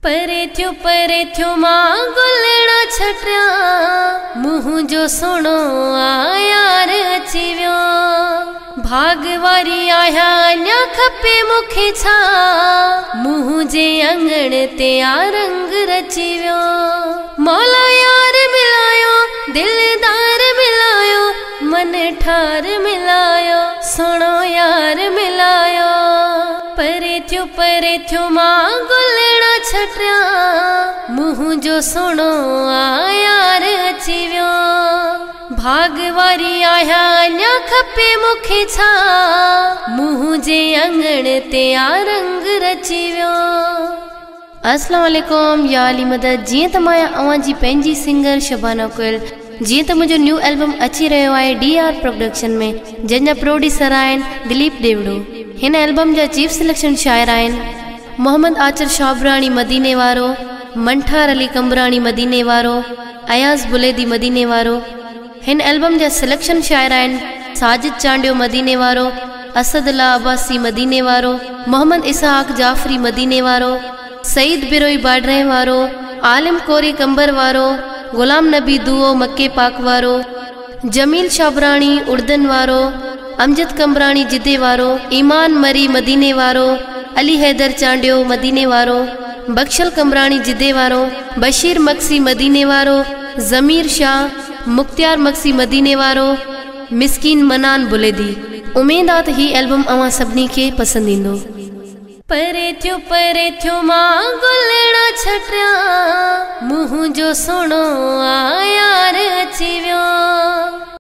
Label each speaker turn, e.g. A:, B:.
A: परे थियो मां गुलड़ा छटिया मुँह जो सुनो यार अची वियो भागवारी आया न्या खपे मुखे छा मुँह जे अंगण ते आ रंग रची वियो मौला यार मिलायो दिलदार मिलायो मन ठार मिलायो सुनो यार मिलायो परे थियो मां गुलड़ा छटिया मुँह जो सुनो यार अची वियो भागवारी आया न्या खपे मुखे छा मुँह जे अंगण ते आ रंग रची वियो। अस्सलाम वालेकुम या अली मदद। जीअं त मां अवां जी पंहिंजी सिंगर शबाना कुल जीअं त मुंहिंजो न्यू एल्बम अची रहियो आहे DR प्रोडक्शन में जंहिंजा प्रोड्यूसर आहिनि दिलीप देवड़ो। हिन एल्बम जा चीफ सिलेक्शन शायर आहिनि मोहम्मद आचर शाबरानी मदीने वारो, मंठार अली कंबरानी मदीने वारो, अयाज बुलेदी मदीने वारो। हिन एल्बम जा सिलेक्शन शायर आहिनि साजिद चांडियो मदीने वारो, असदुल्ला अब्बासी मदीने वारो, मोहम्मद इसहाक जाफरी मदीने वारो, सईद बिरोई बाडरे वारो, आलिम कोरी कंबर वारो, गुलाम नबी दुओ मक्के पाक वारो, जमील शाबरानी उर्दन वारो, अमजद कंबरानी जिदे वारो, ईमान मरी मदीने वारो, अली हैदर चांडियो मदीने वारो, बख्शल कंबरानी जिदे वारो, बशीर मक्सी मदीने वारो, जमीर शाह मुख्तियार मक्सी मदीने वारो, मिस्कीन मनान बुलेदी। उम्मीद आहे त ही एल्बम अवां सभिनी खे पसंदि ईंदो। परे थियो मां गुलड़ा छटिया मुँह जो सुनो यार अची वियो।